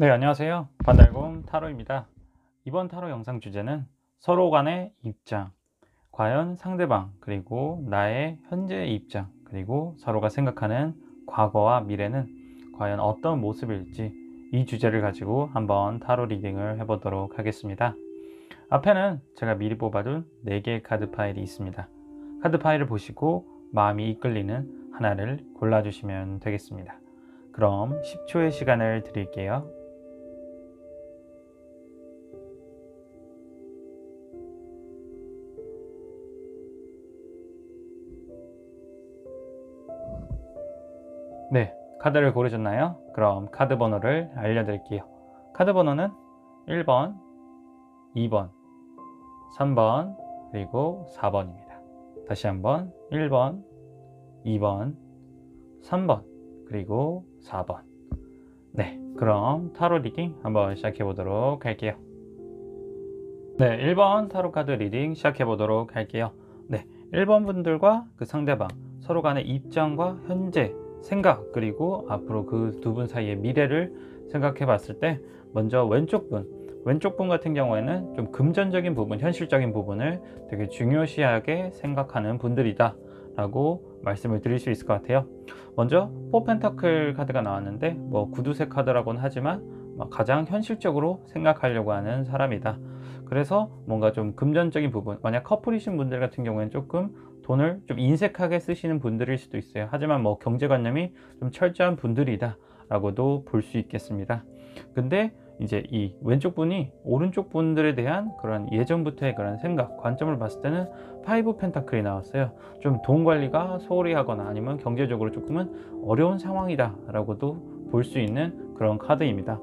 네, 안녕하세요. 반달곰 타로입니다. 이번 타로 영상 주제는 서로 간의 입장, 과연 상대방, 그리고 나의 현재의 입장, 그리고 서로가 생각하는 과거와 미래는 과연 어떤 모습일지, 이 주제를 가지고 한번 타로 리딩을 해보도록 하겠습니다. 앞에는 제가 미리 뽑아둔 4개의 카드 파일이 있습니다. 카드 파일을 보시고 마음이 이끌리는 하나를 골라주시면 되겠습니다. 그럼 10초의 시간을 드릴게요. 네, 카드를 고르셨나요? 그럼 카드 번호를 알려드릴게요. 카드 번호는 1번, 2번, 3번, 그리고 4번입니다. 다시 한번 1번, 2번, 3번, 그리고 4번. 네, 그럼 타로 리딩 한번 시작해 보도록 할게요. 네, 1번 타로 카드 리딩 시작해 보도록 할게요. 네, 1번 분들과 그 상대방 서로 간의 입장과 현재 생각, 그리고 앞으로 그 두 분 사이의 미래를 생각해 봤을 때, 먼저 왼쪽 분 같은 경우에는 좀 금전적인 부분, 현실적인 부분을 되게 중요시하게 생각하는 분들이다 라고 말씀을 드릴 수 있을 것 같아요. 먼저 포 펜타클 카드가 나왔는데, 뭐 구두쇠 카드라고는 하지만 가장 현실적으로 생각하려고 하는 사람이다. 그래서 뭔가 좀 금전적인 부분, 만약 커플이신 분들 같은 경우에는 조금 돈을 좀 인색하게 쓰시는 분들일 수도 있어요. 하지만 뭐 경제관념이 좀 철저한 분들이다 라고도 볼 수 있겠습니다. 근데 이제 이 왼쪽 분이 오른쪽 분들에 대한 그런 예전부터의 그런 생각, 관점을 봤을 때는 파이브 펜타클이 나왔어요. 좀 돈 관리가 소홀히 하거나 아니면 경제적으로 조금은 어려운 상황이다 라고도 볼 수 있는 그런 카드입니다.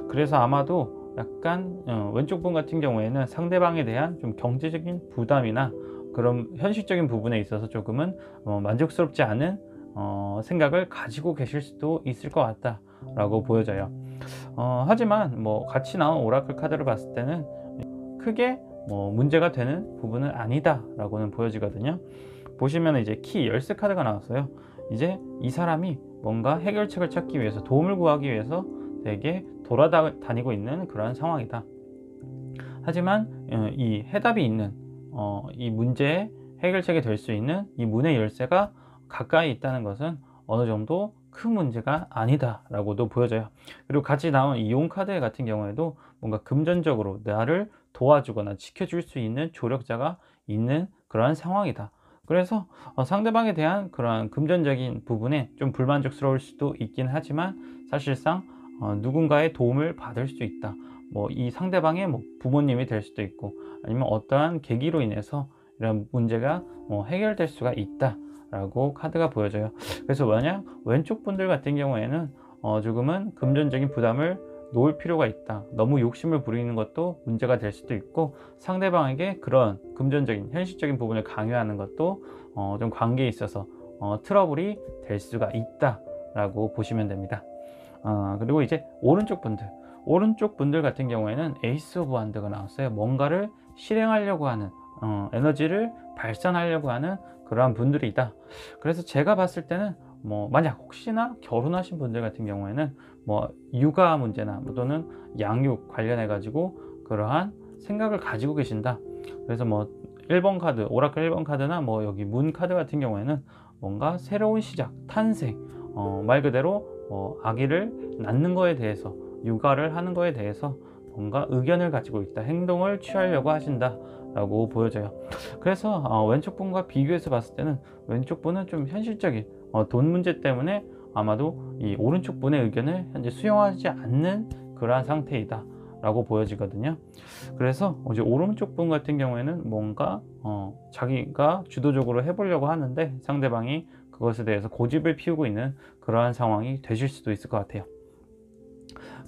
그래서 아마도 약간 왼쪽 분 같은 경우에는 상대방에 대한 좀 경제적인 부담이나 그런 현실적인 부분에 있어서 조금은 만족스럽지 않은 생각을 가지고 계실 수도 있을 것 같다 라고 보여져요. 하지만 뭐 같이 나온 오라클 카드를 봤을 때는 크게 문제가 되는 부분은 아니다 라고는 보여지거든요. 보시면 이제 키 열쇠 카드가 나왔어요. 이제 이 사람이 뭔가 해결책을 찾기 위해서, 도움을 구하기 위해서 되게 돌아다니고 있는 그런 상황이다. 하지만 이 해답이 있는 이 문제의 해결책이 될 수 있는 이 문의 열쇠가 가까이 있다는 것은 어느 정도 큰 문제가 아니다 라고도 보여져요. 그리고 같이 나온 이온 카드 같은 경우에도 뭔가 금전적으로 나를 도와주거나 지켜줄 수 있는 조력자가 있는 그러한 상황이다. 그래서 상대방에 대한 그러한 금전적인 부분에 좀 불만족스러울 수도 있긴 하지만, 사실상 누군가의 도움을 받을 수 있다. 뭐 이 상대방의 뭐 부모님이 될 수도 있고, 아니면 어떠한 계기로 인해서 이런 문제가 해결될 수가 있다 라고 카드가 보여져요. 그래서 만약 왼쪽 분들 같은 경우에는 조금은 금전적인 부담을 놓을 필요가 있다, 너무 욕심을 부리는 것도 문제가 될 수도 있고, 상대방에게 그런 금전적인 현실적인 부분을 강요하는 것도 좀 관계에 있어서 트러블이 될 수가 있다 라고 보시면 됩니다. 그리고 이제 오른쪽 분들 같은 경우에는 에이스 오브 완드가 나왔어요. 뭔가를 실행하려고 하는, 에너지를 발산하려고 하는 그러한 분들이다. 그래서 제가 봤을 때는 만약 혹시나 결혼하신 분들 같은 경우에는 육아 문제나 또는 양육 관련해 가지고 그러한 생각을 가지고 계신다. 그래서 1번 카드, 오라클 1번 카드나 여기 문 카드 같은 경우에는 뭔가 새로운 시작, 탄생, 말 그대로 아기를 낳는 거에 대해서, 육아를 하는 거에 대해서 뭔가 의견을 가지고 있다, 행동을 취하려고 하신다 라고 보여져요. 그래서 왼쪽 분과 비교해서 봤을 때는 왼쪽 분은 좀 현실적인 돈 문제 때문에 아마도 이 오른쪽 분의 의견을 현재 수용하지 않는 그러한 상태이다 라고 보여지거든요. 그래서 이제 오른쪽 분 같은 경우에는 뭔가 자기가 주도적으로 해보려고 하는데, 상대방이 그것에 대해서 고집을 피우고 있는 그러한 상황이 되실 수도 있을 것 같아요.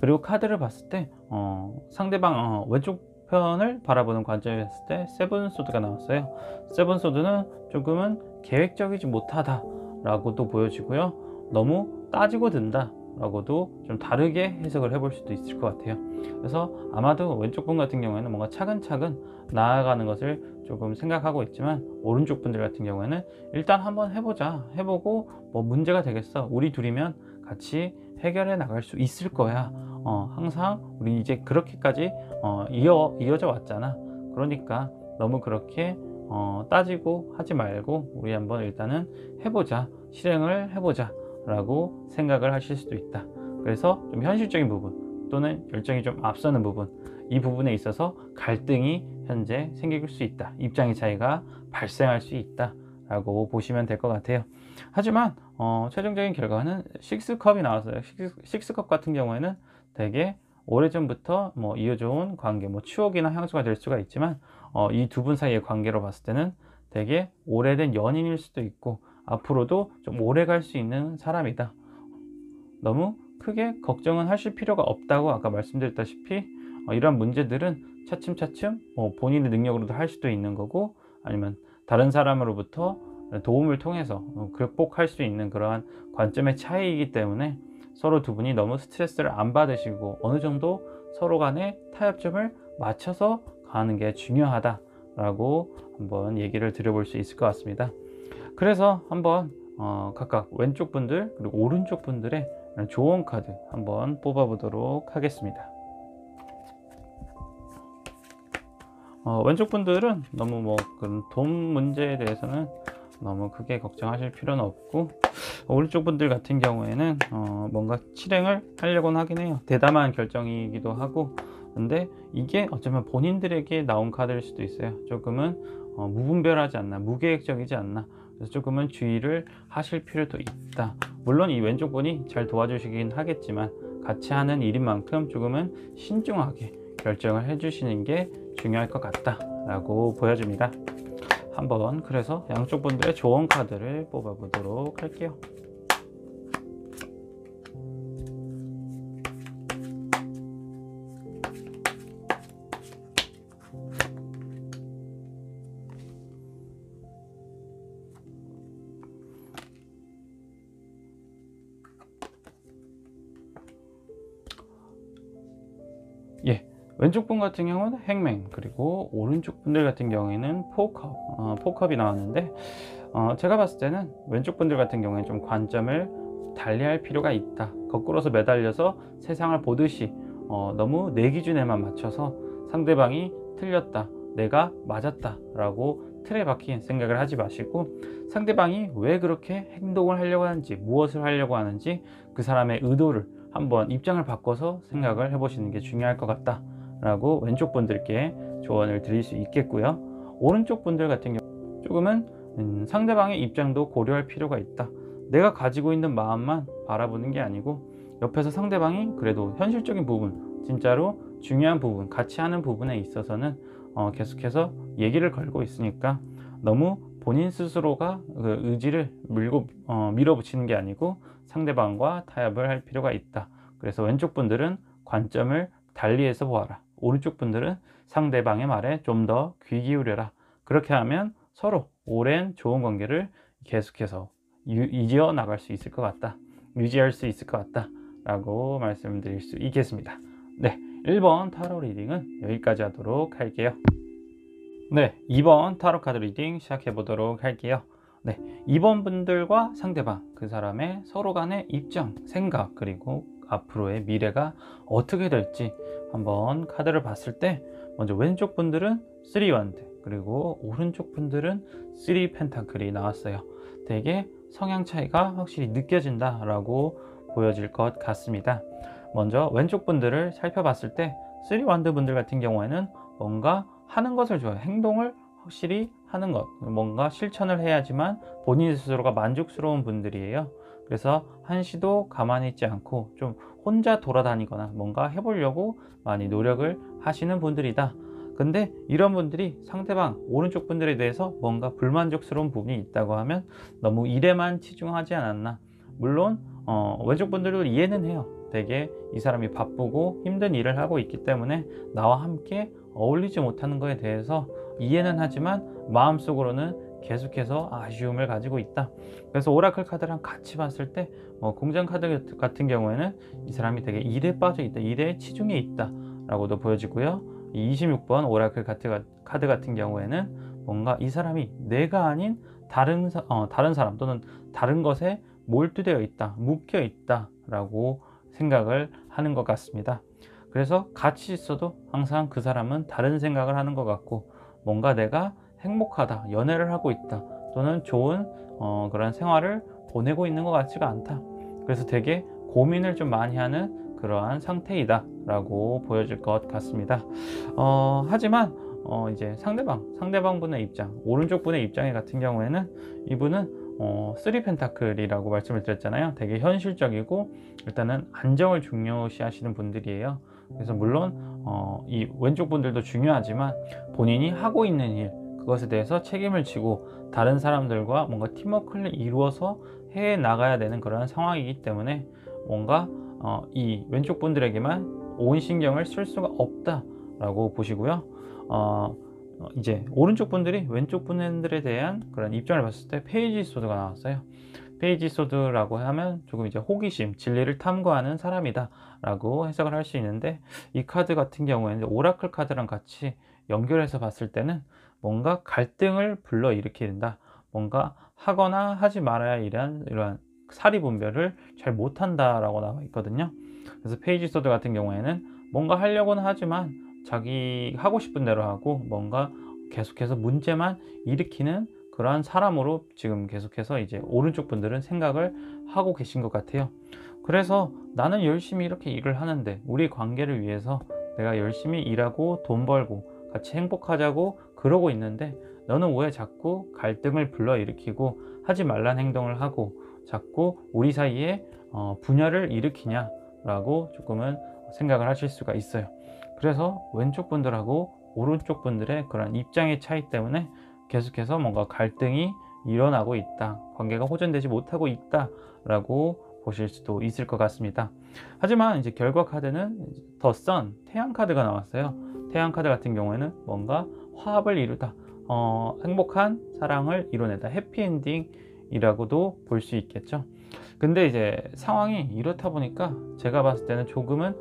그리고 카드를 봤을 때 상대방 왼쪽 편을 바라보는 관점에서 봤을 때 세븐 소드가 나왔어요. 세븐 소드는 조금은 계획적이지 못하다 라고도 보여지고요, 너무 따지고 든다 라고도 좀 다르게 해석을 해볼 수도 있을 것 같아요. 그래서 아마도 왼쪽 분 같은 경우에는 뭔가 차근차근 나아가는 것을 조금 생각하고 있지만, 오른쪽 분들 같은 경우에는 일단 한번 해보자, 해보고 문제가 되겠어, 우리 둘이면 같이 해결해 나갈 수 있을 거야, 항상 우리 이제 그렇게까지 이어져 왔잖아. 그러니까 너무 그렇게 따지고 하지 말고 우리 한번 일단은 해보자, 실행을 해보자 라고 생각을 하실 수도 있다. 그래서 좀 현실적인 부분 또는 열정이 좀 앞서는 부분, 이 부분에 있어서 갈등이 현재 생길 수 있다, 입장의 차이가 발생할 수 있다 라고 보시면 될 것 같아요. 하지만 최종적인 결과는 6컵이 나왔어요. 6컵 같은 경우에는 되게 오래전부터 이어져온 관계, 추억이나 향수가 될 수가 있지만 이 두 분 사이의 관계로 봤을 때는 되게 오래된 연인일 수도 있고 앞으로도 좀 오래 갈 수 있는 사람이다. 너무 크게 걱정은 하실 필요가 없다고 아까 말씀드렸다시피 이러한 문제들은 차츰차츰 본인의 능력으로도 할 수도 있는 거고 아니면 다른 사람으로부터 도움을 통해서 극복할 수 있는 그러한 관점의 차이이기 때문에 서로 두 분이 너무 스트레스를 안 받으시고 어느 정도 서로 간의 타협점을 맞춰서 가는 게 중요하다라고 한번 얘기를 드려볼 수 있을 것 같습니다. 그래서 한번 각각 왼쪽 분들 그리고 오른쪽 분들의 조언 카드 한번 뽑아 보도록 하겠습니다. 왼쪽 분들은 너무 그런 돈 문제에 대해서는 너무 크게 걱정하실 필요는 없고 오른쪽 분들 같은 경우에는 뭔가 실행을 하려고는 하긴 해요. 대담한 결정이기도 하고 근데 이게 어쩌면 본인들에게 나온 카드일 수도 있어요. 조금은 무분별하지 않나, 무계획적이지 않나, 그래서 조금은 주의를 하실 필요도 있다. 물론 이 왼쪽 분이 잘 도와주시긴 하겠지만 같이 하는 일인 만큼 조금은 신중하게 결정을 해주시는 게 중요할 것 같다 라고 보여집니다. 한번 그래서 양쪽 분들의 조언 카드를 뽑아 보도록 할게요. 왼쪽 분 같은 경우는 행맨, 그리고 오른쪽 분들 같은 경우에는 포컵이 나왔는데 제가 봤을 때는 왼쪽 분들 같은 경우에는 좀 관점을 달리할 필요가 있다. 거꾸로서 매달려서 세상을 보듯이 너무 내 기준에만 맞춰서 상대방이 틀렸다, 내가 맞았다 라고 틀에 박힌 생각을 하지 마시고 상대방이 왜 그렇게 행동을 하려고 하는지, 무엇을 하려고 하는지 그 사람의 의도를 한번 입장을 바꿔서 생각을 해보시는 게 중요할 것 같다 라고 왼쪽 분들께 조언을 드릴 수 있겠고요. 오른쪽 분들 같은 경우 조금은 상대방의 입장도 고려할 필요가 있다. 내가 가지고 있는 마음만 바라보는 게 아니고 옆에서 상대방이 그래도 현실적인 부분, 진짜로 중요한 부분, 같이 하는 부분에 있어서는 계속해서 얘기를 걸고 있으니까 너무 본인 스스로가 그 의지를 밀어붙이는 게 아니고 상대방과 타협을 할 필요가 있다. 그래서 왼쪽 분들은 관점을 달리해서 보아라. 오른쪽 분들은 상대방의 말에 좀 더 귀 기울여라. 그렇게 하면 서로 오랜 좋은 관계를 계속해서 이어 나갈 수 있을 것 같다. 유지할 수 있을 것 같다 라고 말씀드릴 수 있겠습니다. 네, 1번 타로 리딩은 여기까지 하도록 할게요. 네, 2번 타로 카드 리딩 시작해 보도록 할게요. 네, 2번 분들과 상대방, 그 사람의 서로 간의 입장, 생각, 그리고 앞으로의 미래가 어떻게 될지 한번 카드를 봤을 때 먼저 왼쪽 분들은 3 원드, 그리고 오른쪽 분들은 3 펜타클이 나왔어요. 되게 성향 차이가 확실히 느껴진다 라고 보여질 것 같습니다. 먼저 왼쪽 분들을 살펴봤을 때 3 원드 분들 같은 경우에는 뭔가 하는 것을 좋아해요. 행동을 확실히 하는 것, 뭔가 실천을 해야지만 본인 스스로가 만족스러운 분들이에요. 그래서 한시도 가만히 있지 않고 좀 혼자 돌아다니거나 뭔가 해보려고 많이 노력을 하시는 분들이다. 근데 이런 분들이 상대방 오른쪽 분들에 대해서 뭔가 불만족스러운 부분이 있다고 하면 너무 일에만 치중하지 않았나. 물론 왼쪽 분들도 이해는 해요. 되게 이 사람이 바쁘고 힘든 일을 하고 있기 때문에 나와 함께 어울리지 못하는 것에 대해서 이해는 하지만 마음속으로는 계속해서 아쉬움을 가지고 있다. 그래서 오라클 카드랑 같이 봤을 때 공장 카드 같은 경우에는 이 사람이 되게 일에 빠져 있다, 일에 치중해 있다 라고도 보여지고요. 이 26번 오라클 카드 같은 경우에는 뭔가 이 사람이 내가 아닌 다른 사람 또는 다른 것에 몰두되어 있다, 묶여 있다 라고 생각을 하는 것 같습니다. 그래서 같이 있어도 항상 그 사람은 다른 생각을 하는 것 같고, 뭔가 내가 행복하다, 연애를 하고 있다, 또는 좋은 그런 생활을 보내고 있는 것 같지가 않다. 그래서 되게 고민을 좀 많이 하는 그러한 상태이다 라고 보여질 것 같습니다. 하지만 이제 상대방 분의 입장, 오른쪽 분의 입장에 같은 경우에는 이분은 3 펜타클이라고 말씀을 드렸잖아요. 되게 현실적이고 일단은 안정을 중요시 하시는 분들이에요. 그래서 물론 이 왼쪽 분들도 중요하지만 본인이 하고 있는 일, 그것에 대해서 책임을 지고 다른 사람들과 뭔가 팀워크를 이루어서 해 나가야 되는 그런 상황이기 때문에 뭔가 이 왼쪽 분들에게만 온 신경을 쓸 수가 없다라고 보시고요. 이제 오른쪽 분들이 왼쪽 분들에 대한 그런 입장을 봤을 때 페이지 소드가 나왔어요. 페이지 소드라고 하면 조금 이제 호기심, 진리를 탐구하는 사람이다 라고 해석을 할 수 있는데, 이 카드 같은 경우에는 오라클 카드랑 같이 연결해서 봤을 때는 뭔가 갈등을 불러일으킨다, 뭔가 하거나 하지 말아야 이러한 사리 분별을 잘 못한다 라고 나와 있거든요. 그래서 페이지 소드 같은 경우에는 뭔가 하려고는 하지만 자기 하고 싶은 대로 하고 뭔가 계속해서 문제만 일으키는 그러한 사람으로 지금 계속해서 이제 오른쪽 분들은 생각을 하고 계신 것 같아요. 그래서 나는 열심히 이렇게 일을 하는데, 우리 관계를 위해서 내가 열심히 일하고 돈 벌고 같이 행복하자고 그러고 있는데, 너는 왜 자꾸 갈등을 불러일으키고 하지 말란 행동을 하고 자꾸 우리 사이에 분열을 일으키냐 라고 조금은 생각을 하실 수가 있어요. 그래서 왼쪽 분들하고 오른쪽 분들의 그런 입장의 차이 때문에 계속해서 뭔가 갈등이 일어나고 있다, 관계가 호전되지 못하고 있다 라고 보실 수도 있을 것 같습니다. 하지만 이제 결과 카드는 더 선, 태양 카드가 나왔어요. 태양 카드 같은 경우에는 뭔가 화합을 이루다, 행복한 사랑을 이뤄내다, 해피엔딩이라고도 볼 수 있겠죠. 근데 이제 상황이 이렇다 보니까 제가 봤을 때는 조금은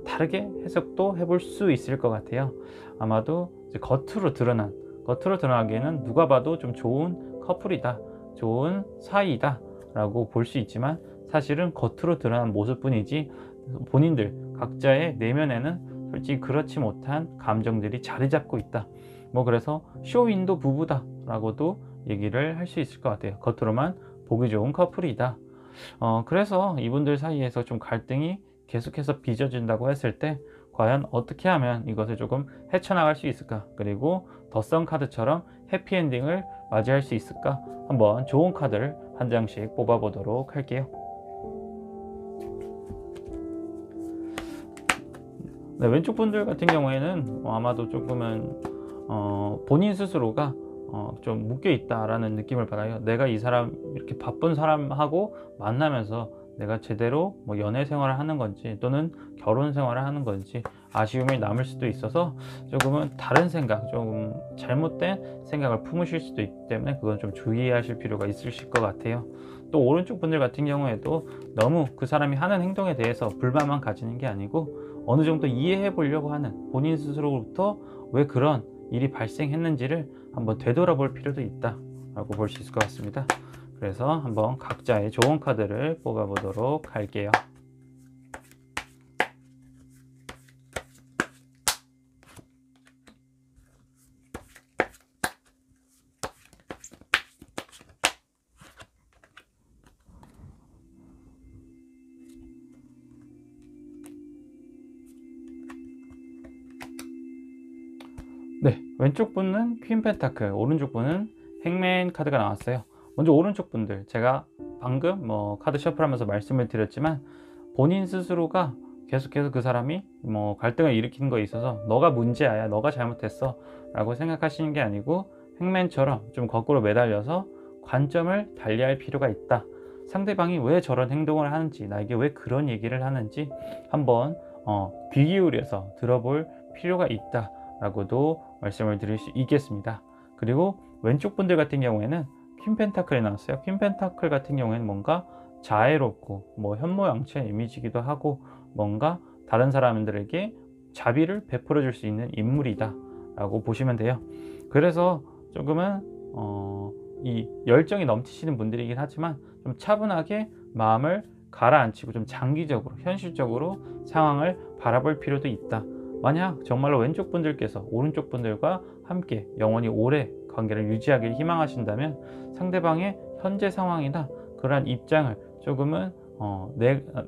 다르게 해석도 해볼 수 있을 것 같아요. 아마도 이제 겉으로 드러나기에는 누가 봐도 좀 좋은 커플이다, 좋은 사이다 라고 볼 수 있지만, 사실은 겉으로 드러난 모습뿐이지 본인들 각자의 내면에는 솔직히 그렇지 못한 감정들이 자리 잡고 있다. 그래서 쇼윈도 부부다 라고도 얘기를 할 수 있을 것 같아요. 겉으로만 보기 좋은 커플이다. 그래서 이분들 사이에서 좀 갈등이 계속해서 빚어진다고 했을 때 과연 어떻게 하면 이것을 조금 헤쳐나갈 수 있을까, 그리고 더선 카드처럼 해피엔딩을 맞이할 수 있을까, 한번 좋은 카드를 한 장씩 뽑아 보도록 할게요. 네, 왼쪽 분들 같은 경우에는 아마도 조금은 본인 스스로가 좀 묶여 있다라는 느낌을 받아요. 내가 이 사람, 이렇게 바쁜 사람하고 만나면서 내가 제대로 연애 생활을 하는 건지 또는 결혼 생활을 하는 건지 아쉬움이 남을 수도 있어서 조금은 다른 생각, 조금 잘못된 생각을 품으실 수도 있기 때문에 그건 좀 주의하실 필요가 있으실 것 같아요. 또 오른쪽 분들 같은 경우에도 너무 그 사람이 하는 행동에 대해서 불만만 가지는 게 아니고 어느 정도 이해해 보려고 하는, 본인 스스로부터 왜 그런 일이 발생했는지를 한번 되돌아볼 필요도 있다 라고 볼 수 있을 것 같습니다. 그래서 한번 각자의 좋은 카드를 뽑아 보도록 할게요. 네, 왼쪽 분은 퀸 펜타클, 오른쪽 분은 행맨 카드가 나왔어요. 먼저 오른쪽 분들, 제가 방금 카드 셔플하면서 말씀을 드렸지만 본인 스스로가 계속해서 그 사람이 갈등을 일으키는 거에 있어서 너가 문제야, 너가 잘못했어 라고 생각하시는 게 아니고, 행맨처럼 좀 거꾸로 매달려서 관점을 달리할 필요가 있다. 상대방이 왜 저런 행동을 하는지, 나에게 왜 그런 얘기를 하는지 한번 귀 기울여서 들어볼 필요가 있다 라고도 말씀을 드릴 수 있겠습니다. 그리고 왼쪽 분들 같은 경우에는 퀸 펜타클이 나왔어요. 퀸 펜타클 같은 경우에는 뭔가 자애롭고 현모양처 이미지기도 하고 뭔가 다른 사람들에게 자비를 베풀어 줄 수 있는 인물이다 라고 보시면 돼요. 그래서 조금은 이 열정이 넘치시는 분들이긴 하지만 좀 차분하게 마음을 가라앉히고 좀 장기적으로 현실적으로 상황을 바라볼 필요도 있다. 만약 정말로 왼쪽 분들께서 오른쪽 분들과 함께 영원히 오래 관계를 유지하길 희망하신다면 상대방의 현재 상황이나 그러한 입장을 조금은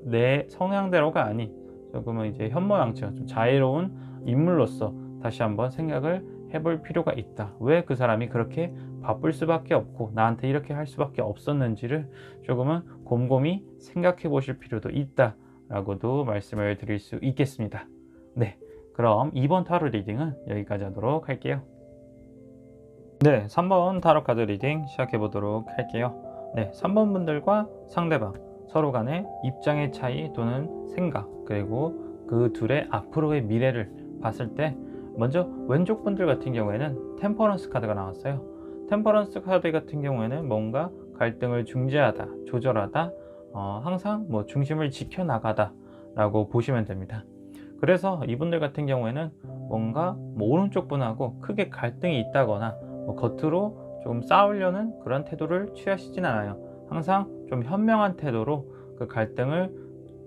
내 성향대로가 아닌 조금은 이제 현모양처 좀 자유로운 인물로서 다시 한번 생각을 해볼 필요가 있다. 왜 그 사람이 그렇게 바쁠 수밖에 없고 나한테 이렇게 할 수밖에 없었는지를 조금은 곰곰이 생각해 보실 필요도 있다 라고도 말씀을 드릴 수 있겠습니다. 네, 그럼 2번 타로 리딩은 여기까지 하도록 할게요. 네, 3번 타로 카드 리딩 시작해 보도록 할게요. 네, 3번 분들과 상대방 서로 간의 입장의 차이 또는 생각, 그리고 그 둘의 앞으로의 미래를 봤을 때 먼저 왼쪽 분들 같은 경우에는 템퍼런스 카드가 나왔어요. 템퍼런스 카드 같은 경우에는 뭔가 갈등을 중재하다, 조절하다, 항상 뭐 중심을 지켜나가다 라고 보시면 됩니다. 그래서 이분들 같은 경우에는 뭔가 뭐 오른쪽 분하고 크게 갈등이 있다거나 뭐 겉으로 좀 싸우려는 그런 태도를 취하시진 않아요. 항상 좀 현명한 태도로 그 갈등을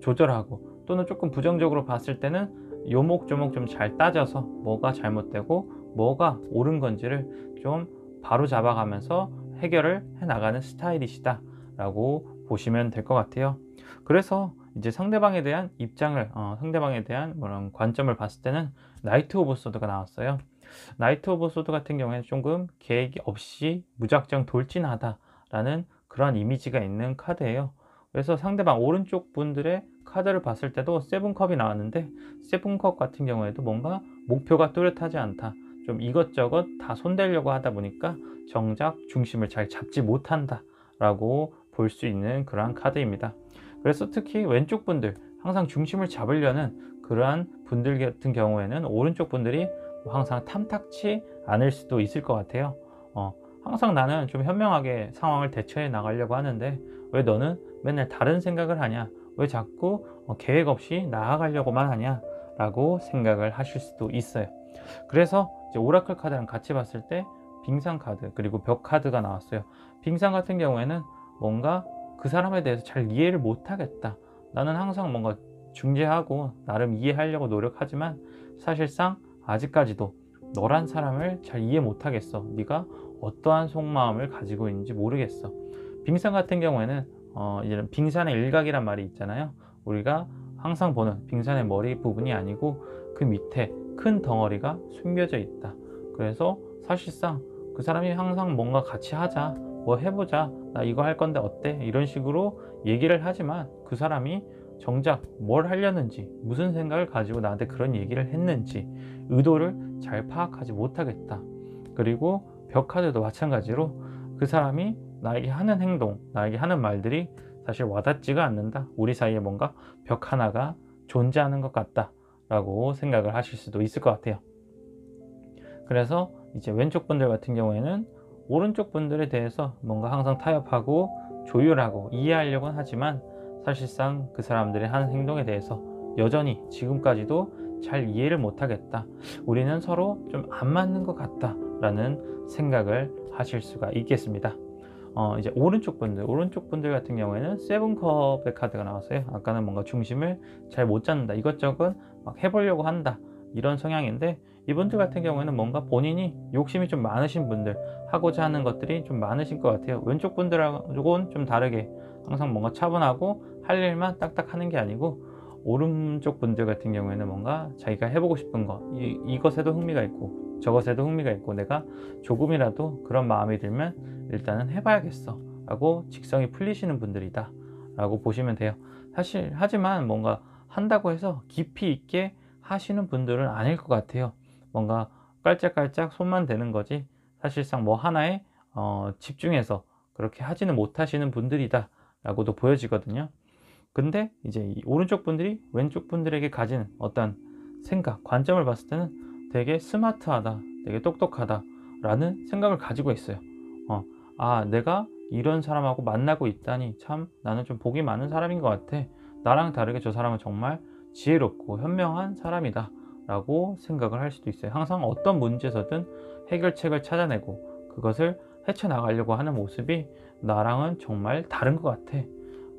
조절하고 또는 조금 부정적으로 봤을 때는 요목조목 좀 잘 따져서 뭐가 잘못되고 뭐가 옳은 건지를 좀 바로 잡아가면서 해결을 해 나가는 스타일이시다 라고 보시면 될 것 같아요. 그래서 이제 상대방에 대한 입장을 상대방에 대한 그런 관점을 봤을 때는 나이트 오브 소드가 나왔어요. 나이트 오브 소드 같은 경우에는 조금 계획이 없이 무작정 돌진하다 라는 그런 이미지가 있는 카드예요. 그래서 상대방 오른쪽 분들의 카드를 봤을 때도 세븐컵이 나왔는데 세븐컵 같은 경우에도 뭔가 목표가 뚜렷하지 않다, 좀 이것저것 다 손대려고 하다 보니까 정작 중심을 잘 잡지 못한다 라고 볼 수 있는 그러한 카드입니다. 그래서 특히 왼쪽 분들 항상 중심을 잡으려는 그러한 분들 같은 경우에는 오른쪽 분들이 항상 탐탁치 않을 수도 있을 것 같아요. 항상 나는 좀 현명하게 상황을 대처해 나가려고 하는데 왜 너는 맨날 다른 생각을 하냐, 왜 자꾸 계획 없이 나아가려고만 하냐 라고 생각을 하실 수도 있어요. 그래서 이제 오라클 카드랑 같이 봤을 때 빙상 카드 그리고 벽 카드가 나왔어요. 빙상 같은 경우에는 뭔가 그 사람에 대해서 잘 이해를 못하겠다, 나는 항상 뭔가 중재하고 나름 이해하려고 노력하지만 사실상 아직까지도 너란 사람을 잘 이해 못하겠어, 네가 어떠한 속마음을 가지고 있는지 모르겠어. 빙상 같은 경우에는 이런 빙산의 일각이란 말이 있잖아요. 우리가 항상 보는 빙산의 머리 부분이 아니고 그 밑에 큰 덩어리가 숨겨져 있다. 그래서 사실상 그 사람이 항상 뭔가 같이 하자, 뭐 해보자, 나 이거 할 건데 어때? 이런 식으로 얘기를 하지만 그 사람이 정작 뭘 하려는지, 무슨 생각을 가지고 나한테 그런 얘기를 했는지 의도를 잘 파악하지 못하겠다. 그리고 벽 카드도 마찬가지로 그 사람이 나에게 하는 행동, 나에게 하는 말들이 사실 와닿지가 않는다, 우리 사이에 뭔가 벽 하나가 존재하는 것 같다 라고 생각을 하실 수도 있을 것 같아요. 그래서 이제 왼쪽 분들 같은 경우에는 오른쪽 분들에 대해서 뭔가 항상 타협하고 조율하고 이해하려고는 하지만 사실상 그 사람들의 하는 행동에 대해서 여전히 지금까지도 잘 이해를 못하겠다, 우리는 서로 좀 안 맞는 것 같다 라는 생각을 하실 수가 있겠습니다. 이제 오른쪽 분들 같은 경우에는 세븐컵의 카드가 나왔어요. 아까는 뭔가 중심을 잘 못 잡는다, 이것저것 막 해보려고 한다, 이런 성향인데 이분들 같은 경우에는 뭔가 본인이 욕심이 좀 많으신 분들, 하고자 하는 것들이 좀 많으신 것 같아요. 왼쪽 분들하고는 좀 다르게 항상 뭔가 차분하고 할 일만 딱딱 하는 게 아니고 오른쪽 분들 같은 경우에는 뭔가 자기가 해보고 싶은 거, 이것에도 흥미가 있고 저것에도 흥미가 있고 내가 조금이라도 그런 마음이 들면 일단은 해봐야겠어 라고 직성이 풀리시는 분들이다 라고 보시면 돼요. 사실 하지만 뭔가 한다고 해서 깊이 있게 하시는 분들은 아닐 것 같아요. 뭔가 깔짝깔짝 손만 대는 거지 사실상 뭐 하나에 집중해서 그렇게 하지는 못하시는 분들이다 라고도 보여지거든요. 근데 이제 이 오른쪽 분들이 왼쪽 분들에게 가진 어떤 생각, 관점을 봤을 때는 되게 스마트하다, 되게 똑똑하다 라는 생각을 가지고 있어요. 내가 이런 사람하고 만나고 있다니 참 나는 좀 복이 많은 사람인 것 같아, 나랑 다르게 저 사람은 정말 지혜롭고 현명한 사람이다 라고 생각을 할 수도 있어요. 항상 어떤 문제에서든 해결책을 찾아내고 그것을 헤쳐나가려고 하는 모습이 나랑은 정말 다른 것 같아,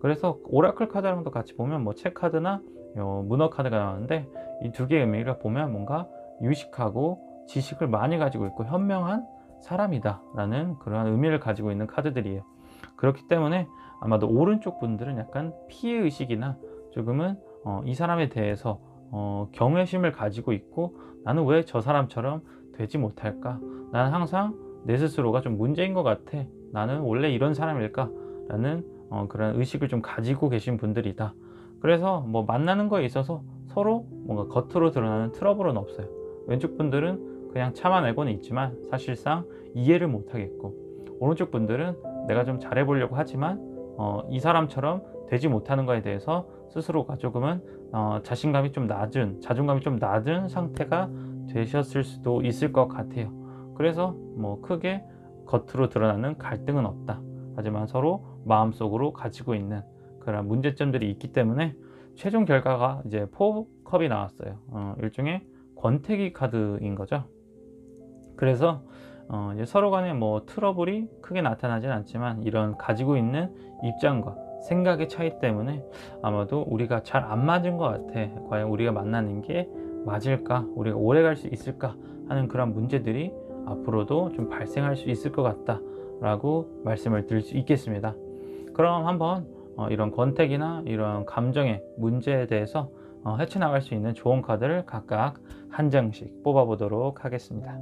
그래서 오라클 카드랑도 같이 보면 뭐 체카드나 문어 카드가 나오는데 이 두 개의 의미를 보면 뭔가 유식하고 지식을 많이 가지고 있고 현명한 사람이다 라는 그러한 의미를 가지고 있는 카드들이에요. 그렇기 때문에 아마도 오른쪽 분들은 약간 피해의식이나 조금은 이 사람에 대해서 경외심을 가지고 있고, 나는 왜 저 사람처럼 되지 못할까? 나는 항상 내 스스로가 좀 문제인 것 같아. 나는 원래 이런 사람일까? 라는 그런 의식을 좀 가지고 계신 분들이다. 그래서 뭐 만나는 거에 있어서 서로 뭔가 겉으로 드러나는 트러블은 없어요. 왼쪽 분들은 그냥 참아내고는 있지만 사실상 이해를 못하겠고, 오른쪽 분들은 내가 좀 잘해보려고 하지만 이 사람처럼 되지 못하는 거에 대해서 스스로가 조금은 자신감이 좀 낮은, 자존감이 좀 낮은 상태가 되셨을 수도 있을 것 같아요. 그래서 뭐 크게 겉으로 드러나는 갈등은 없다. 하지만 서로 마음속으로 가지고 있는 그런 문제점들이 있기 때문에 최종 결과가 이제 포컵이 나왔어요. 일종의 권태기 카드인 거죠. 그래서 이제 서로 간에 뭐 트러블이 크게 나타나진 않지만 이런 가지고 있는 입장과 생각의 차이 때문에 아마도 우리가 잘 안 맞은 것 같아. 과연 우리가 만나는 게 맞을까? 우리가 오래 갈 수 있을까? 하는 그런 문제들이 앞으로도 좀 발생할 수 있을 것 같다 라고 말씀을 드릴 수 있겠습니다. 그럼 한번 이런 권태기나 이런 감정의 문제에 대해서 헤쳐나갈 수 있는 좋은 카드를 각각 한 장씩 뽑아 보도록 하겠습니다.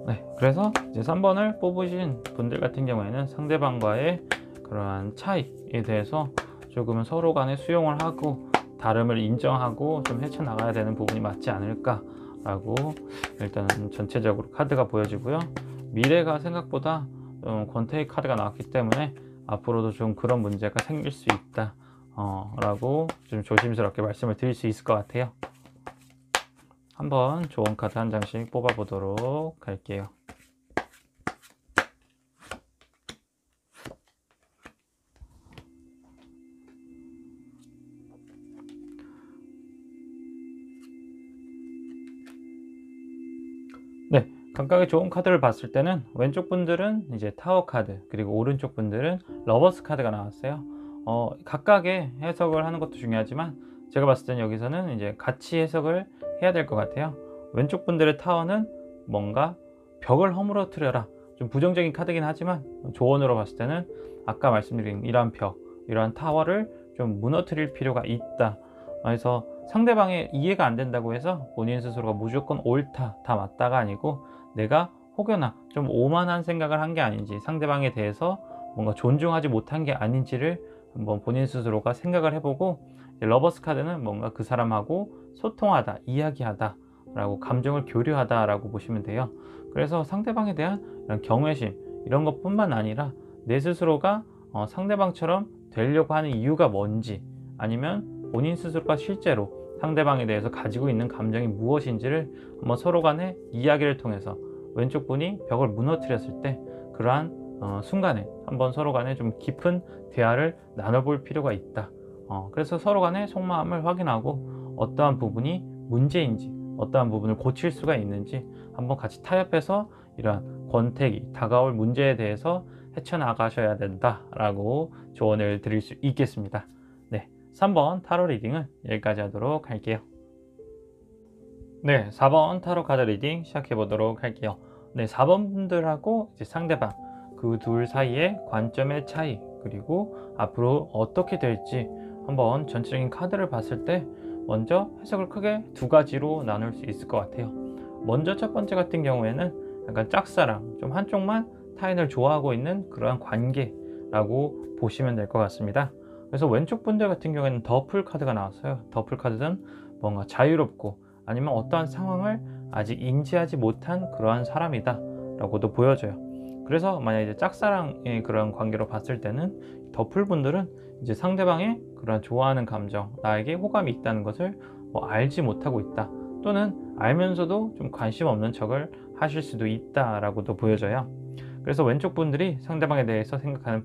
네, 그래서 이제 3번을 뽑으신 분들 같은 경우에는 상대방과의 그러한 차이에 대해서 조금은 서로 간에 수용을 하고 다름을 인정하고 좀 헤쳐나가야 되는 부분이 맞지 않을까 라고 일단은 전체적으로 카드가 보여지고요. 미래가 생각보다 권태기 카드가 나왔기 때문에 앞으로도 좀 그런 문제가 생길 수 있다 라고 좀 조심스럽게 말씀을 드릴 수 있을 것 같아요. 한번 좋은 카드 한 장씩 뽑아 보도록 할게요. 네, 각각의 좋은 카드를 봤을 때는 왼쪽 분들은 이제 타워 카드, 그리고 오른쪽 분들은 러버스 카드가 나왔어요. 각각의 해석을 하는 것도 중요하지만 제가 봤을 때는 여기서는 이제 같이 해석을 해야 될 것 같아요. 왼쪽 분들의 타워는 뭔가 벽을 허물어뜨려라, 좀 부정적인 카드긴 하지만 조언으로 봤을 때는 아까 말씀드린 이러한 벽, 이러한 타워를 좀 무너뜨릴 필요가 있다. 그래서 상대방의 이해가 안 된다고 해서 본인 스스로가 무조건 옳다, 다 맞다가 아니고 내가 혹여나 좀 오만한 생각을 한 게 아닌지, 상대방에 대해서 뭔가 존중하지 못한 게 아닌지를 한번 본인 스스로가 생각을 해보고, 러버스 카드는 뭔가 그 사람하고 소통하다, 이야기하다 라고, 감정을 교류하다 라고 보시면 돼요. 그래서 상대방에 대한 이런 경외심, 이런 것 뿐만 아니라 내 스스로가 상대방처럼 되려고 하는 이유가 뭔지, 아니면 본인 스스로가 실제로 상대방에 대해서 가지고 있는 감정이 무엇인지를 한번 서로 간의 이야기를 통해서 왼쪽 분이 벽을 무너뜨렸을 때 그러한 순간에 한번 서로 간에 좀 깊은 대화를 나눠볼 필요가 있다. 그래서 서로 간의 속마음을 확인하고 어떠한 부분이 문제인지, 어떠한 부분을 고칠 수가 있는지 한번 같이 타협해서 이러한 권태기, 다가올 문제에 대해서 헤쳐나가셔야 된다라고 조언을 드릴 수 있겠습니다. 네, 3번 타로 리딩은 여기까지 하도록 할게요. 네, 4번 타로 카드 리딩 시작해 보도록 할게요. 네, 4번 분들하고 이제 상대방, 그 둘 사이의 관점의 차이, 그리고 앞으로 어떻게 될지 한번 전체적인 카드를 봤을 때 먼저 해석을 크게 두 가지로 나눌 수 있을 것 같아요. 먼저 첫 번째 같은 경우에는 약간 짝사랑, 좀 한쪽만 타인을 좋아하고 있는 그러한 관계라고 보시면 될 것 같습니다. 그래서 왼쪽 분들 같은 경우에는 더플 카드가 나왔어요. 더플 카드는 뭔가 자유롭고 아니면 어떠한 상황을 아직 인지하지 못한 그러한 사람이다 라고도 보여져요. 그래서 만약 이제 짝사랑의 그런 관계로 봤을 때는 더플 분들은 이제 상대방의 그런 좋아하는 감정, 나에게 호감이 있다는 것을 뭐 알지 못하고 있다, 또는 알면서도 좀 관심 없는 척을 하실 수도 있다라고도 보여져요. 그래서 왼쪽 분들이 상대방에 대해서 생각하는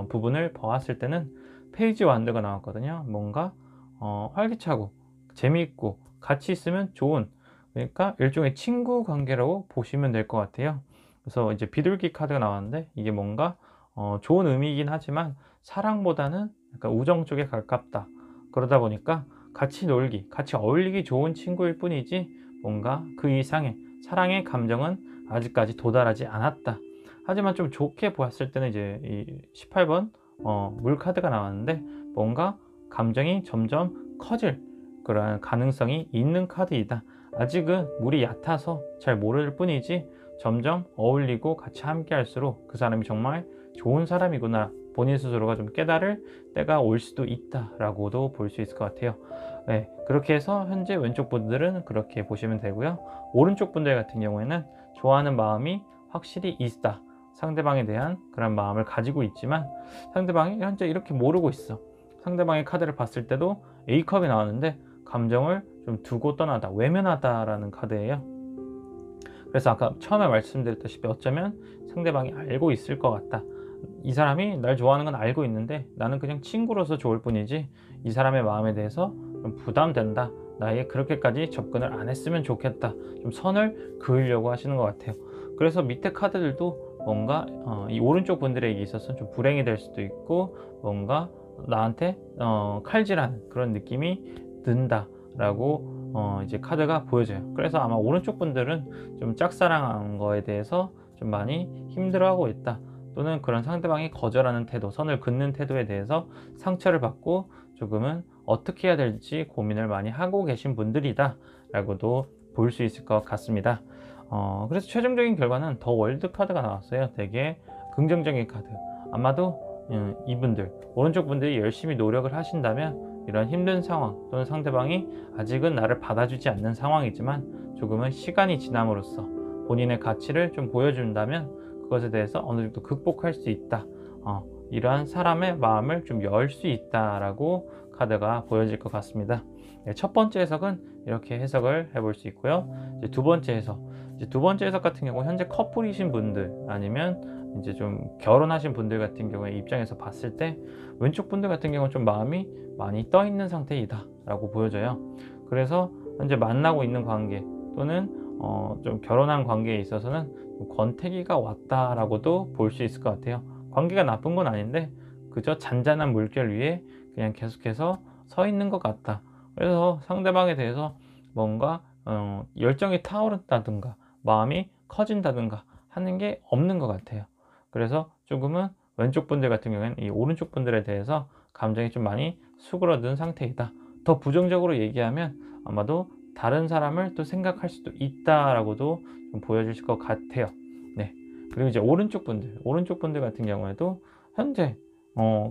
부분을 보았을 때는 페이지 완드가 나왔거든요. 뭔가 활기차고 재미있고 같이 있으면 좋은, 그러니까 일종의 친구 관계라고 보시면 될 것 같아요. 그래서 이제 비둘기 카드가 나왔는데 이게 뭔가 좋은 의미이긴 하지만 사랑보다는 약간 우정 쪽에 가깝다. 그러다 보니까 같이 놀기, 같이 어울리기 좋은 친구일 뿐이지 뭔가 그 이상의 사랑의 감정은 아직까지 도달하지 않았다. 하지만 좀 좋게 보았을 때는 이제 이 18번 물 카드가 나왔는데 뭔가 감정이 점점 커질 그러한 가능성이 있는 카드이다. 아직은 물이 얕아서 잘 모를 뿐이지 점점 어울리고 같이 함께 할수록 그 사람이 정말 좋은 사람이구나 본인 스스로가 좀 깨달을 때가 올 수도 있다라고도 볼 수 있을 것 같아요. 네, 그렇게 해서 현재 왼쪽 분들은 그렇게 보시면 되고요. 오른쪽 분들 같은 경우에는 좋아하는 마음이 확실히 있다. 상대방에 대한 그런 마음을 가지고 있지만 상대방이 현재 이렇게 모르고 있어. 상대방의 카드를 봤을 때도 A컵이 나왔는데 감정을 좀 두고 떠나다, 외면하다라는 카드예요. 그래서 아까 처음에 말씀드렸다시피 어쩌면 상대방이 알고 있을 것 같다. 이 사람이 날 좋아하는 건 알고 있는데 나는 그냥 친구로서 좋을 뿐이지 이 사람의 마음에 대해서 좀 부담된다. 나에게 그렇게까지 접근을 안 했으면 좋겠다. 좀 선을 그으려고 하시는 것 같아요. 그래서 밑에 카드들도 뭔가 이 오른쪽 분들에게 있어서 좀 불행이 될 수도 있고 뭔가 나한테 칼질하는 그런 느낌이 든다라고 이제 카드가 보여져요. 그래서 아마 오른쪽 분들은 좀 짝사랑한 거에 대해서 좀 많이 힘들어하고 있다. 또는 그런 상대방이 거절하는 태도, 선을 긋는 태도에 대해서 상처를 받고 조금은 어떻게 해야 될지 고민을 많이 하고 계신 분들이다 라고도 볼 수 있을 것 같습니다. 그래서 최종적인 결과는 더 월드 카드가 나왔어요. 되게 긍정적인 카드. 아마도 이분들, 오른쪽 분들이 열심히 노력을 하신다면 이런 힘든 상황 또는 상대방이 아직은 나를 받아주지 않는 상황이지만 조금은 시간이 지남으로써 본인의 가치를 좀 보여준다면 그것에 대해서 어느 정도 극복할 수 있다. 이러한 사람의 마음을 좀 열 수 있다라고 카드가 보여질 것 같습니다. 네, 첫 번째 해석은 이렇게 해석을 해볼 수 있고요. 이제 두 번째 해석. 이제 두 번째 해석 같은 경우 현재 커플이신 분들 아니면 이제 좀 결혼하신 분들 같은 경우에 입장에서 봤을 때 왼쪽 분들 같은 경우는 좀 마음이 많이 떠 있는 상태이다라고 보여져요. 그래서 현재 만나고 있는 관계 또는 좀 결혼한 관계에 있어서는 권태기가 왔다라고도 볼 수 있을 것 같아요. 관계가 나쁜 건 아닌데 그저 잔잔한 물결 위에 그냥 계속해서 서 있는 것 같다. 그래서 상대방에 대해서 뭔가 열정이 타오른다든가 마음이 커진다든가 하는 게 없는 것 같아요. 그래서 조금은 왼쪽 분들 같은 경우에는 이 오른쪽 분들에 대해서 감정이 좀 많이 수그러든 상태이다. 더 부정적으로 얘기하면 아마도 다른 사람을 또 생각할 수도 있다라고도 좀 보여주실 것 같아요. 네. 그리고 이제 오른쪽 분들 같은 경우에도 현재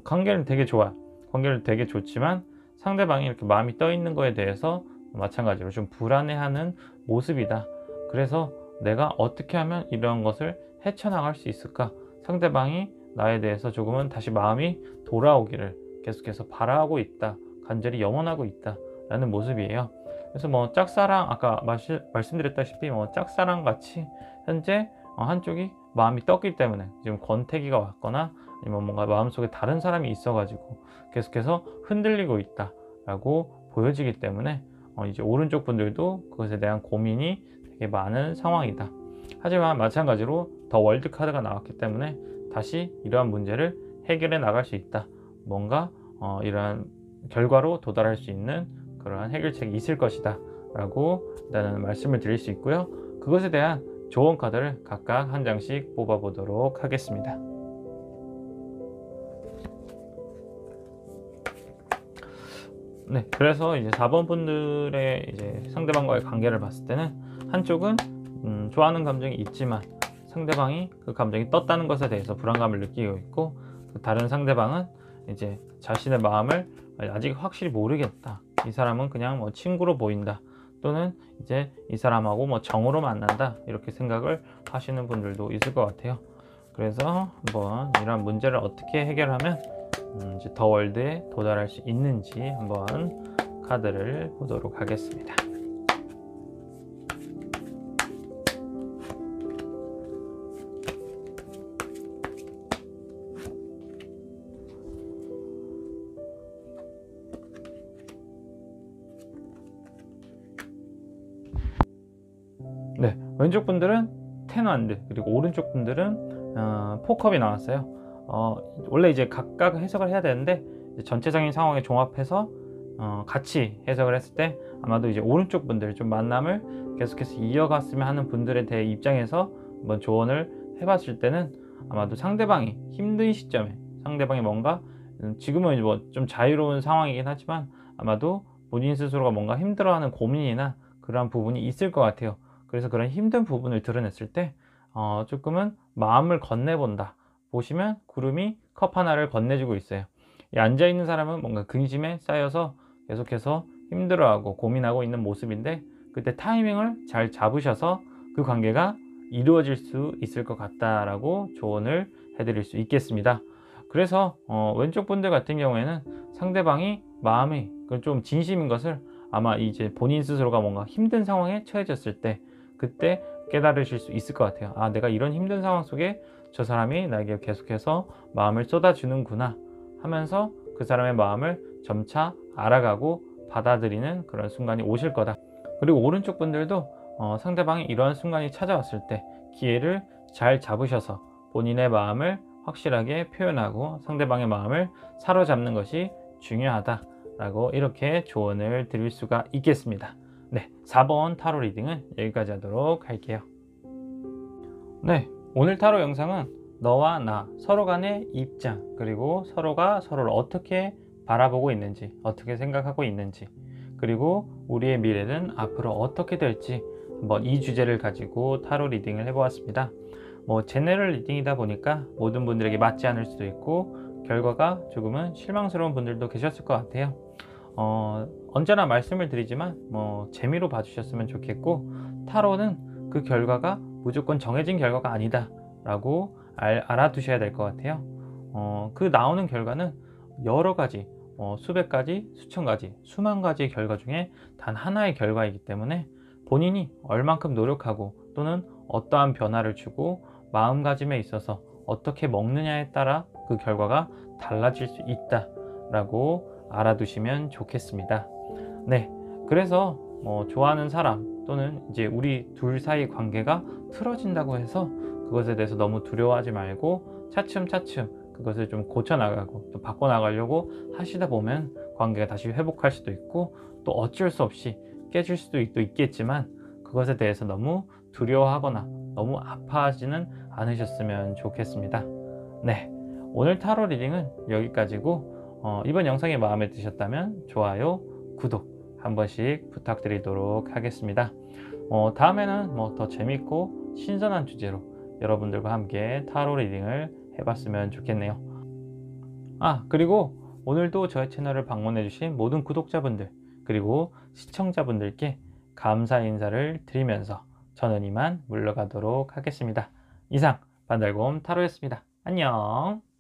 관계는 되게 좋아요. 관계는 되게 좋지만 상대방이 이렇게 마음이 떠 있는 거에 대해서 마찬가지로 좀 불안해하는 모습이다. 그래서 내가 어떻게 하면 이런 것을 헤쳐나갈 수 있을까? 상대방이 나에 대해서 조금은 다시 마음이 돌아오기를 계속해서 바라고 있다. 간절히 염원하고 있다. 라는 모습이에요. 그래서 뭐 짝사랑 아까 말씀드렸다시피 뭐 짝사랑 같이 현재 한쪽이 마음이 떴기 때문에 지금 권태기가 왔거나 아니면 뭔가 마음속에 다른 사람이 있어가지고 계속해서 흔들리고 있다라고 보여지기 때문에 이제 오른쪽 분들도 그것에 대한 고민이 되게 많은 상황이다. 하지만 마찬가지로 더 월드 카드가 나왔기 때문에 다시 이러한 문제를 해결해 나갈 수 있다. 뭔가 이러한 결과로 도달할 수 있는 그러한 해결책이 있을 것이다 라고 일단은 말씀을 드릴 수 있고요. 그것에 대한 조언 카드를 각각 한 장씩 뽑아 보도록 하겠습니다. 네, 그래서 이제 4번 분들의 이제 상대방과의 관계를 봤을 때는 한쪽은 좋아하는 감정이 있지만 상대방이 그 감정이 떴다는 것에 대해서 불안감을 느끼고 있고 다른 상대방은 이제 자신의 마음을 아직 확실히 모르겠다. 이 사람은 그냥 뭐 친구로 보인다. 또는 이제 이 사람하고 뭐 정으로 만난다. 이렇게 생각을 하시는 분들도 있을 것 같아요. 그래서 한번 이런 문제를 어떻게 해결하면 이제 더 월드에 도달할 수 있는지 한번 카드를 보도록 하겠습니다. 네, 왼쪽 분들은 텐완드, 그리고 오른쪽 분들은 포컵이 나왔어요. 원래 이제 각각 해석을 해야 되는데 이제 전체적인 상황에 종합해서 같이 해석을 했을 때 아마도 이제 오른쪽 분들 좀 만남을 계속해서 이어갔으면 하는 분들에 대해 입장에서 한번 조언을 해봤을 때는 아마도 상대방이 힘든 시점에 상대방이 뭔가 지금은 뭐 좀 자유로운 상황이긴 하지만 아마도 본인 스스로가 뭔가 힘들어하는 고민이나 그러한 부분이 있을 것 같아요. 그래서 그런 힘든 부분을 드러냈을 때 조금은 마음을 건네본다. 보시면 구름이 컵 하나를 건네주고 있어요. 이 앉아있는 사람은 뭔가 근심에 쌓여서 계속해서 힘들어하고 고민하고 있는 모습인데 그때 타이밍을 잘 잡으셔서 그 관계가 이루어질 수 있을 것 같다라고 조언을 해드릴 수 있겠습니다. 그래서 왼쪽 분들 같은 경우에는 상대방이 마음이 좀 진심인 것을 아마 이제 본인 스스로가 뭔가 힘든 상황에 처해졌을 때 그때 깨달으실 수 있을 것 같아요. 아, 내가 이런 힘든 상황 속에 저 사람이 나에게 계속해서 마음을 쏟아주는구나 하면서 그 사람의 마음을 점차 알아가고 받아들이는 그런 순간이 오실 거다. 그리고 오른쪽 분들도 상대방이 이러한 순간이 찾아왔을 때 기회를 잘 잡으셔서 본인의 마음을 확실하게 표현하고 상대방의 마음을 사로잡는 것이 중요하다라고 이렇게 조언을 드릴 수가 있겠습니다. 네, 4번 타로 리딩은 여기까지 하도록 할게요. 네, 오늘 타로 영상은 너와 나 서로 간의 입장, 그리고 서로가 서로를 어떻게 바라보고 있는지, 어떻게 생각하고 있는지, 그리고 우리의 미래는 앞으로 어떻게 될지 한번 이 주제를 가지고 타로 리딩을 해보았습니다. 뭐 제너럴 리딩이다 보니까 모든 분들에게 맞지 않을 수도 있고 결과가 조금은 실망스러운 분들도 계셨을 것 같아요. 언제나 말씀을 드리지만 뭐 재미로 봐주셨으면 좋겠고, 타로는 그 결과가 무조건 정해진 결과가 아니다 라고 알아두셔야 될 것 같아요. 그 나오는 결과는 여러 가지, 수백 가지, 수천 가지, 수만 가지의 결과 중에 단 하나의 결과이기 때문에 본인이 얼만큼 노력하고 또는 어떠한 변화를 주고 마음가짐에 있어서 어떻게 먹느냐에 따라 그 결과가 달라질 수 있다 라고 알아두시면 좋겠습니다. 네, 그래서 좋아하는 사람 또는 이제 우리 둘 사이 관계가 틀어진다고 해서 그것에 대해서 너무 두려워하지 말고 차츰차츰 그것을 좀 고쳐나가고 또 바꿔나가려고 하시다 보면 관계가 다시 회복할 수도 있고 또 어쩔 수 없이 깨질 수도 있겠지만 그것에 대해서 너무 두려워하거나 너무 아파하지는 않으셨으면 좋겠습니다. 네, 오늘 타로 리딩은 여기까지고 이번 영상이 마음에 드셨다면 좋아요, 구독 한 번씩 부탁드리도록 하겠습니다. 다음에는 더 재밌고 신선한 주제로 여러분들과 함께 타로 리딩을 해봤으면 좋겠네요. 그리고 오늘도 저의 채널을 방문해 주신 모든 구독자분들 그리고 시청자분들께 감사 인사를 드리면서 저는 이만 물러가도록 하겠습니다. 이상 반달곰 타로였습니다. 안녕.